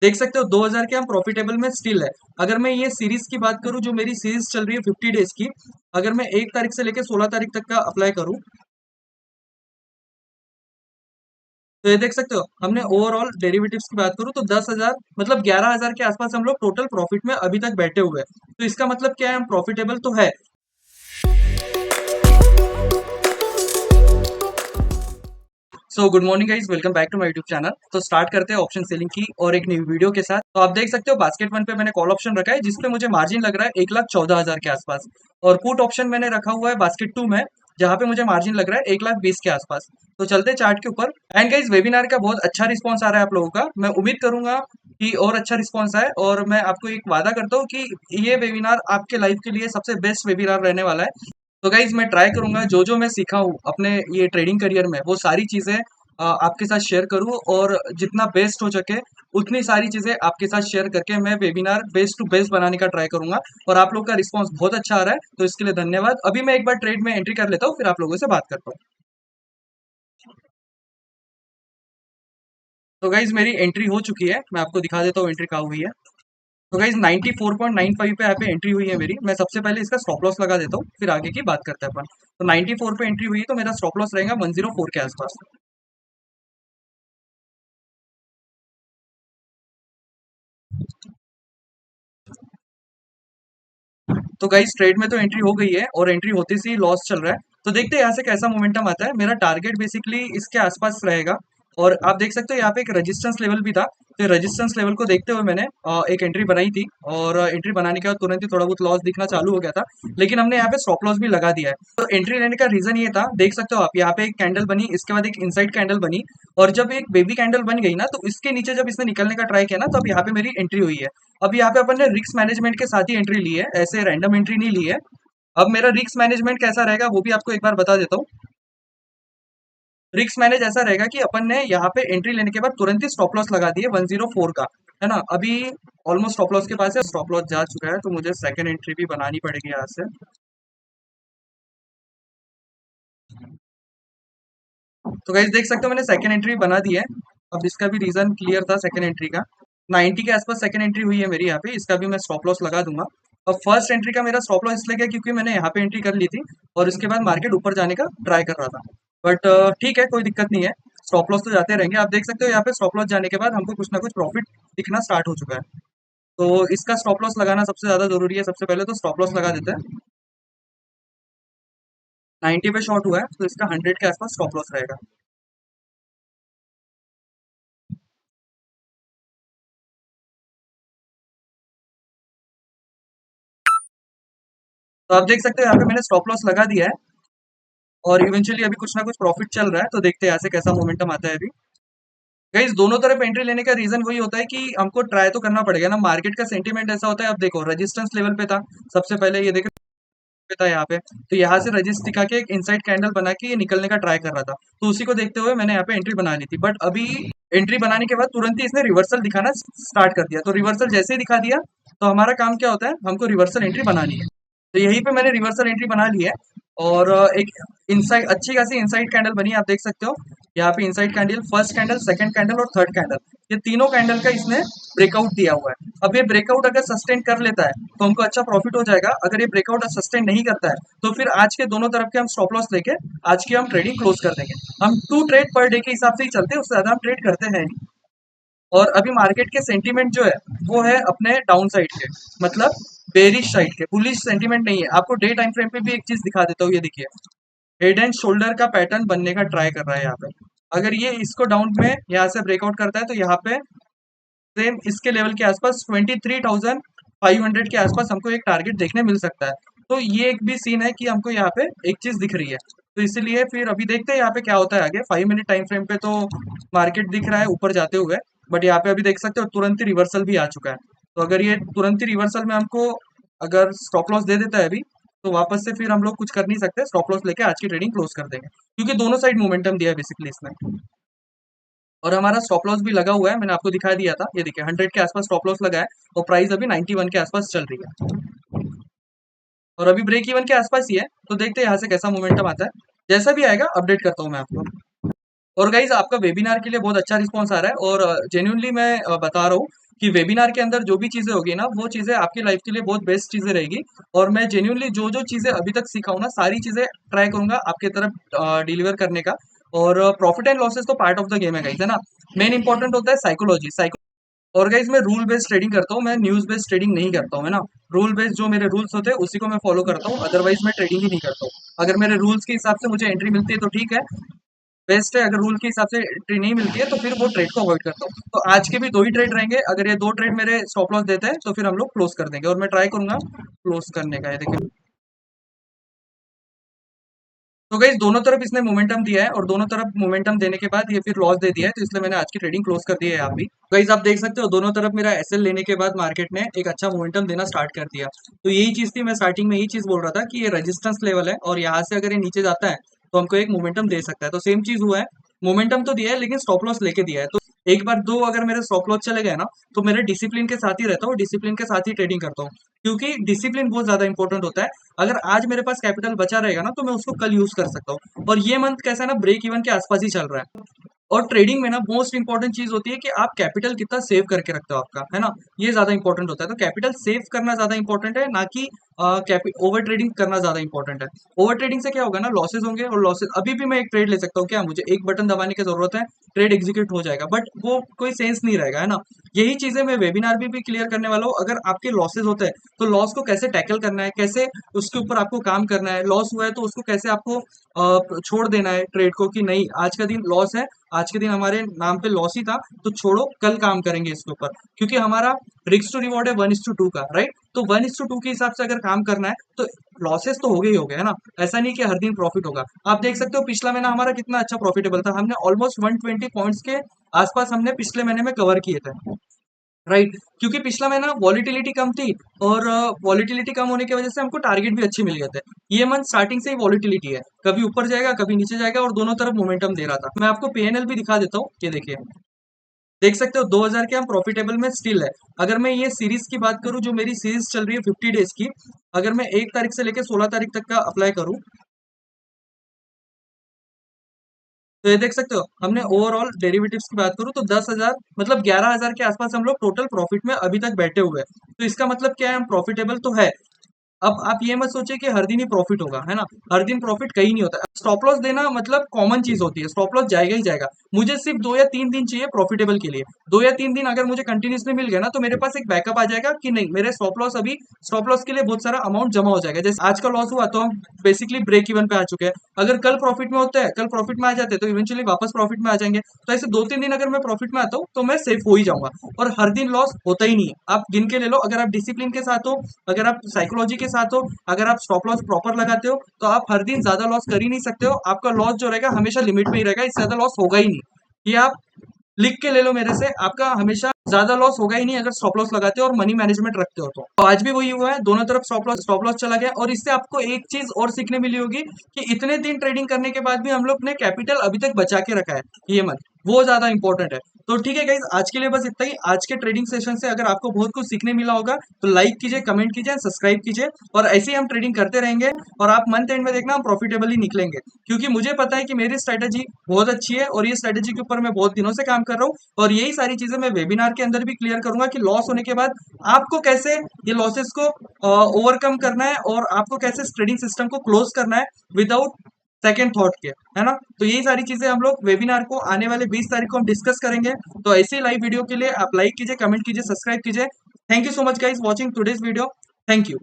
देख सकते हो 2000 के हम प्रॉफिटेबल में स्टिल है। अगर मैं ये सीरीज की बात करूं, जो मेरी सीरीज चल रही है 50 डेज की, अगर मैं 1 तारीख से लेकर 16 तारीख तक का अप्लाई करूं, तो ये देख सकते हो हमने ओवरऑल डेरिवेटिव्स की बात करूं तो 10,000 मतलब 11,000 के आसपास हम लोग टोटल प्रॉफिट में अभी तक बैठे हुए हैं। तो इसका मतलब क्या है, हम प्रॉफिटेबल तो है। So good morning guys, welcome back to my YouTube channel. तो स्टार्ट करते हैं ऑप्शन सेलिंग की और एक न्यू वीडियो के साथ। तो आप देख सकते हो बास्केट वन पे मैंने कॉल ऑप्शन रखा है जिसपे मुझे मार्जिन लग रहा है 1,14,000 के आसपास, और पुट ऑप्शन मैंने रखा हुआ है बास्केट टू में, जहाँ पे मुझे मार्जिन लग रहा है 1,20,000 के आसपास। तो चलते हैं चार्ट के ऊपर। एंड गाइस, वेबिनार का बहुत अच्छा रिस्पॉन्स आ रहा है आप लोगों का। मैं उम्मीद करूंगा कि और अच्छा रिस्पॉन्स आए, और मैं आपको एक वादा करता हूँ कि ये वेबिनार आपके लाइफ के लिए सबसे बेस्ट वेबिनार रहने वाला है। तो गाइज मैं ट्राई करूंगा जो जो मैं सीखा हूँ अपने ये ट्रेडिंग करियर में, वो सारी चीजें आपके साथ शेयर करूँ, और जितना बेस्ट हो सके उतनी सारी चीजें आपके साथ शेयर करके मैं वेबिनार बेस्ट टू बेस्ट बनाने का ट्राई करूंगा। और आप लोग का रिस्पांस बहुत अच्छा आ रहा है, तो इसके लिए धन्यवाद। अभी मैं एक बार ट्रेड में एंट्री कर लेता हूँ, फिर आप लोगों से बात करता हूँ। तो गाइज मेरी एंट्री हो चुकी है, मैं आपको दिखा देता हूँ एंट्री कहाँ हुई है। तो गाइज 94.95 पे यहाँ पे एंट्री हुई है मेरी। मैं सबसे पहले इसका स्टॉप लॉस लगा देता हूँ, फिर आगे की बात करते हैं अपन। तो 94 पे एंट्री हुई है, तो मेरा स्टॉप लॉस रहेगा 104 के आसपास। तो गाइस ट्रेड में तो एंट्री हो गई है, और एंट्री होते से ही लॉस चल रहा है। तो देखते हैं यहाँ से कैसा मोमेंटम आता है। मेरा टारगेट बेसिकली इसके आसपास रहेगा। और आप देख सकते हो यहाँ पे एक रेजिस्टेंस लेवल भी था, तो रेजिस्टेंस लेवल को देखते हुए मैंने एक एंट्री बनाई थी, और एंट्री बनाने के बाद तुरंत ही थोड़ा बहुत लॉस दिखना चालू हो गया था। लेकिन हमने यहाँ पे स्टॉप लॉस भी लगा दिया है। तो एंट्री लेने का रीजन ये था, देख सकते हो आप यहाँ पे एक कैंडल बनी, इसके बाद एक इनसाइड कैंडल बनी, और जब एक बेबी कैंडल बन गई ना, तो इसके नीचे जब इसने निकलने का ट्राई किया ना, तो अब यहाँ पे मेरी एंट्री हुई है। अब यहाँ पे अपन ने रिस्क मैनेजमेंट के साथ ही एंट्री ली है, ऐसे रैंडम एंट्री नहीं ली है। अब मेरा रिस्क मैनेजमेंट कैसा रहेगा वो भी आपको एक बार बता देता हूँ। रिस्क मैनेज ऐसा रहेगा कि अपन ने यहाँ पे एंट्री लेने के बाद तुरंत ही स्टॉप लॉस लगा दिए 104 का, है ना। अभी ऑलमोस्ट स्टॉप लॉस के पास है, स्टॉप लॉस जा चुका है, तो मुझे सेकंड एंट्री भी बनानी पड़ेगी यहाँ से। तो गाइस देख सकते हो मैंने सेकंड एंट्री बना दी है। अब इसका भी रीजन क्लियर था सेकंड एंट्री का। 90 के आसपास सेकंड एंट्री हुई है मेरी यहाँ पे, इसका भी मैं स्टॉप लॉस लगा दूंगा। अब फर्स्ट एंट्री का मेरा स्टॉप लॉस इसलिए गया क्योंकि मैंने यहाँ पे एंट्री कर ली थी, और उसके बाद मार्केट ऊपर जाने का ट्राई कर रहा था। बट ठीक है, कोई दिक्कत नहीं है। स्टॉप लॉस तो जाते रहेंगे। आप देख सकते हो यहाँ पे स्टॉप लॉस जाने के बाद हमको कुछ ना कुछ प्रॉफिट दिखना स्टार्ट हो चुका है। तो इसका स्टॉप लॉस लगाना सबसे ज्यादा जरूरी है। सबसे पहले तो स्टॉप लॉस लगा देते हैं। 90 पे शॉर्ट हुआ है, तो इसका 100 के आसपास स्टॉप लॉस रहेगा। तो आप देख सकते हो यहाँ पे मैंने स्टॉप लॉस लगा दिया है, और इवेंचुअली अभी कुछ ना कुछ प्रॉफिट चल रहा है। तो देखते हैं यहाँ से कैसा मोमेंटम आता है अभी। गाइस दोनों तरफ एंट्री लेने का रीजन वही होता है कि हमको ट्राई तो करना पड़ेगा ना। मार्केट का सेंटीमेंट ऐसा होता है, अब देखो रेजिस्टेंस लेवल पे था सबसे पहले, ये देखो पे था यहाँ पे, तो यहाँ से रजिस्ट दिखा के एक इनसाइड कैंडल बना के ये निकलने का ट्राई कर रहा था। तो उसी को देखते हुए मैंने यहाँ पे एंट्री बना ली थी। बट अभी एंट्री बनाने के बाद तुरंत ही इसने रिवर्सल दिखाना स्टार्ट कर दिया। तो रिवर्सल जैसे ही दिखा दिया, तो हमारा काम क्या होता है, हमको रिवर्सल एंट्री बनानी है। तो यहीं पे मैंने रिवर्सल एंट्री बना ली है। और एक इनसाइड अच्छी खासी इनसाइड कैंडल बनी है, आप देख सकते हो यहाँ पे inside candle, first candle, second candle और थर्ड कैंडल, ये तीनों कैंडल का इसने ब्रेकआउट दिया हुआ है। अब ये ब्रेकआउट अगर सस्टेन कर लेता है तो हमको अच्छा प्रॉफिट हो जाएगा। अगर ये ब्रेकआउट सस्टेन नहीं करता है, तो फिर आज के दोनों तरफ के हम स्टॉप लॉस लेके आज की हम ट्रेडिंग क्लोज कर देंगे। हम 2 ट्रेड पर डे के हिसाब से ही चलते हैं, उससे ज्यादा हम ट्रेड करते हैं नहीं। और अभी मार्केट के सेंटीमेंट जो है वो है अपने डाउन साइड के, मतलब बेरिश साइड के, बुलिश सेंटीमेंट नहीं है। आपको डे टाइम फ्रेम पे भी एक चीज दिखा देता हूँ, ये देखिए हेड एंड शोल्डर का पैटर्न बनने का ट्राई कर रहा है यहाँ पे। अगर ये इसको डाउन में यहाँ से ब्रेकआउट करता है, तो यहाँ पे सेम इसके लेवल के आसपास 23,500 के आसपास हमको एक टारगेट देखने मिल सकता है। तो ये एक भी सीन है कि हमको यहाँ पे एक चीज दिख रही है। तो इसलिए फिर अभी देखते हैं यहाँ पे क्या होता है आगे। 5 मिनट टाइम फ्रेम पे तो मार्केट दिख रहा है ऊपर जाते हुए, बट यहाँ पे अभी देख सकते हो तुरंत ही रिवर्सल भी आ चुका है। तो अगर ये तुरंत ही रिवर्सल में हमको अगर स्टॉप लॉस दे देता है अभी, तो वापस से फिर हम लोग कुछ कर नहीं सकते, स्टॉप लॉस लेके आज की ट्रेडिंग क्लोज कर देंगे, क्योंकि दोनों साइड मोमेंटम दिया है बेसिकली इसने। और हमारा स्टॉप लॉस भी लगा हुआ है, मैंने आपको दिखा दिया था, ये देखिए 100 के आसपास स्टॉप लॉस लगा है, और प्राइस अभी 91 के आसपास चल रही है, और अभी ब्रेक इवन के आसपास ही है। तो देखते हैं यहाँ से कैसा मोमेंटम आता है। जैसा भी आएगा अपडेट करता हूँ मैं आपको। और गाइज आपका वेबिनार के लिए बहुत अच्छा रिस्पॉन्स आ रहा है, और जेन्यूनली मैं बता रहा हूँ कि वेबिनार के अंदर जो भी चीज़ें होगी ना, वो चीज़ें आपकी लाइफ के लिए बहुत बेस्ट चीज़ें रहेगी। और मैं जेन्युइनली जो-जो चीज़ें अभी तक सीखा हूँ ना, सारी चीज़ें ट्राई करूँगा आपके तरफ डिलीवर करने का। और प्रॉफिट एंड लॉसेस तो पार्ट ऑफ द गेम है गाइस, है ना? मेन इंपॉर्टेंट होता है साइकोलॉजी। और गाइस मैं रूल बेस्ड ट्रेडिंग करता हूँ, मैं न्यूज़ बेस्ड ट्रेडिंग नहीं करता हूँ, है ना? रूल बेस्ड जो मेरे रूल्स होते हैं उसी को मैं फॉलो करता हूँ, अदरवाइज़ मैं ट्रेडिंग ही नहीं करता हूँ। अगर मेरे रूल्स के हिसाब से मुझे एंट्री मिलती है तो ठीक है, बेस्ट है। अगर रूल के हिसाब से एंट्री नहीं मिलती है तो फिर वो ट्रेड को अवॉइड करता हूँ। तो आज के भी 2 ही ट्रेड रहेंगे, अगर ये 2 ट्रेड मेरे स्टॉप लॉस देते हैं तो फिर हम लोग क्लोज़ कर देंगे और मैं ट्राई करूँगा क्लोज़ करने का। ये देखिए, तो गाइस दोनों तरफ इसने मोमेंटम दिया है और दोनों तरफ मोमेंटम देने के बाद ये फिर लॉस दे दिया है, तो इसलिए मैंने आज की ट्रेडिंग क्लोज कर दी है यहाँ भी। गाइस आप देख सकते हो दोनों तरफ मेरा एसएल लेने के बाद मार्केट ने एक अच्छा मोमेंटम देना स्टार्ट कर दिया। तो यही चीज थी, मैं स्टार्टिंग में यही चीज बोल रहा था कि ये रेजिस्टेंस लेवल है और यहाँ से अगर ये नीचे जाता है तो हमको एक मोमेंटम दे सकता है। तो सेम चीज हुआ है, मोमेंटम तो दिया है लेकिन स्टॉप लॉस लेके दिया है। तो एक बार दो अगर मेरे स्टॉप लॉस चले गए ना, तो मेरे डिसिप्लिन के साथ ही रहता हूँ, डिसिप्लिन के साथ ही ट्रेडिंग करता हूँ, क्योंकि डिसिप्लिन बहुत ज्यादा इंपॉर्टेंट होता है। अगर आज मेरे पास कैपिटल बचा रहेगा ना, तो मैं उसको कल यूज कर सकता हूँ। और ये मंथ कैसा है ना, ब्रेक इवन के आसपास ही चल रहा है। और ट्रेडिंग में ना मोस्ट इंपॉर्टेंट चीज होती है कि आप कैपिटल कितना सेव करके रखते हो आपका, है ना? ये ज्यादा इंपॉर्टेंट होता है। तो कैपिटल सेव करना ज्यादा इंपॉर्टेंट है, ना कि ओवर ट्रेडिंग करना ज्यादा इंपॉर्टेंट है। ओवर ट्रेडिंग से क्या होगा ना, लॉसेस होंगे, और लॉसेस अभी भी मैं एक ट्रेड ले सकता हूँ क्या, मुझे एक बटन दबाने की जरूरत है, ट्रेड एग्जीक्यूट हो जाएगा, बट वो कोई सेंस नहीं रहेगा, है ना? यही चीजें मैं वेबिनार भी क्लियर करने वाला हूँ। अगर आपके लॉसेस होते हैं तो लॉस को कैसे टैकल करना है, कैसे उसके ऊपर आपको काम करना है। लॉस हुआ है तो उसको कैसे आपको छोड़ देना है ट्रेड को, कि नहीं आज का दिन लॉस है, आज के दिन हमारे नाम पे लॉस ही था, तो छोड़ो कल काम करेंगे इसके ऊपर। क्योंकि हमारा रिस्क टू रिवॉर्ड है 1:2 का, राइट? तो 1:2 के हिसाब से अगर काम करना है तो लॉसेस तो हो गए ही हो गए, है ना? ऐसा नहीं कि हर दिन प्रॉफिट होगा। आप देख सकते हो पिछला महीना हमारा कितना अच्छा प्रॉफिटेबल था, हमने ऑलमोस्ट 120 पॉइंट्स के आसपास हमने पिछले महीने में कवर किए थे, राइट? क्योंकि पिछला महीना वॉलिटिलिटी कम थी, और वॉलिटिलिटी कम होने की वजह से हमको टारगेट भी अच्छे मिल गए थे। ये मंथ स्टार्टिंग से ही वॉलिटिलिटी है, कभी ऊपर जाएगा कभी नीचे जाएगा, और दोनों तरफ मोमेंटम दे रहा था। मैं आपको पीएनएल भी दिखा देता हूँ, ये देखिए, देख सकते हो 2000 के हम प्रॉफिटेबल में स्टिल है। अगर मैं ये सीरीज की बात करूं, जो मेरी सीरीज चल रही है 50 डेज की, अगर मैं 1 तारीख से लेकर 16 तारीख तक का अप्लाई करूं, तो ये देख सकते हो हमने ओवरऑल डेरिवेटिव्स की बात करूं तो 10,000 मतलब 11,000 के आसपास हम लोग टोटल प्रॉफिट में अभी तक बैठे हुए हैं। तो इसका मतलब क्या है, हम प्रॉफिटेबल तो है। अब आप ये मत सोचिए कि हर दिन ही प्रॉफिट होगा, है ना? हर दिन प्रॉफिट कहीं नहीं होता। स्टॉप लॉस देना मतलब कॉमन चीज होती है, स्टॉप लॉस जाएगा ही जाएगा। मुझे सिर्फ 2 या 3 दिन चाहिए प्रॉफिटेबल के लिए। 2 या 3 दिन अगर मुझे कंटिन्यूसली मिल गया ना, तो मेरे पास एक बैकअप आ जाएगा कि नहीं, मेरे स्टॉप लॉस अभी स्टॉप लॉस के लिए बहुत सारा अमाउंट जमा हो जाएगा। जैसे आज का लॉस हुआ तो हम बेसिकली ब्रेक इवन पे आ चुके हैं। अगर कल प्रॉफिट में होता है, कल प्रॉफिट में आ जाते हैं, तो इवेंचुअली वापस प्रॉफिट में आ जाएंगे। तो ऐसे 2-3 दिन अगर मैं प्रॉफिट में आता हूँ तो मैं सेफ हो ही जाऊंगा। और हर दिन लॉस होता ही नहीं है। आप गिन के ले लो, अगर आप डिसिप्लिन के साथ हो, अगर आप साइकोलॉजी के साथ हो, अगर आप स्टॉप लॉस प्रॉपर लगाते हो, तो आप हर दिन ज्यादा लॉस कर ही नहीं सकते हो। आपका लॉस जो रहेगा हमेशा लिमिट में ही रहेगा, इससे ज्यादा लॉस होगा ही नहीं। ये आप लिख के ले लो मेरे से, आपका हमेशा ज्यादा लॉस होगा ही नहीं अगर स्टॉप लॉस लगाते हो और मनी मैनेजमेंट रखते हो। तो आज भी वही हुआ है, दोनों तरफ स्टॉप लॉस चला गया। और इससे आपको एक चीज और सीखने मिली होगी कि इतने दिन ट्रेडिंग करने के बाद भी हम लोग ने कैपिटल अभी तक बचा के रखा है, ये मत, वो ज्यादा इंपॉर्टेंट है। तो ठीक है गाइज, आज के लिए बस इतना ही। आज के ट्रेडिंग सेशन से अगर आपको बहुत कुछ सीखने मिला होगा तो लाइक कीजिए, कमेंट कीजिए, सब्सक्राइब कीजिए, और ऐसे ही हम ट्रेडिंग करते रहेंगे। और आप मंथ एंड में देखना हम प्रॉफिटेबली निकलेंगे, क्योंकि मुझे पता है कि मेरी स्ट्रेटेजी बहुत अच्छी है और ये स्ट्रेटेजी के ऊपर मैं बहुत दिनों से काम कर रहा हूँ। और यही सारी चीजें मैं वेबिनार के अंदर भी क्लियर करूंगा कि लॉस होने के बाद आपको कैसे ये लॉसेस को ओवरकम करना है, और आपको कैसे ट्रेडिंग सिस्टम को क्लोज करना है विदाउट सेकेंड थॉट के, है ना? तो यही सारी चीजें हम लोग वेबिनार को आने वाले 20 तारीख को हम डिस्कस करेंगे। तो ऐसे लाइव वीडियो के लिए आप लाइक कीजिए, कमेंट कीजिए, सब्सक्राइब कीजिए। Thank you so much guys watching today's video. Thank you.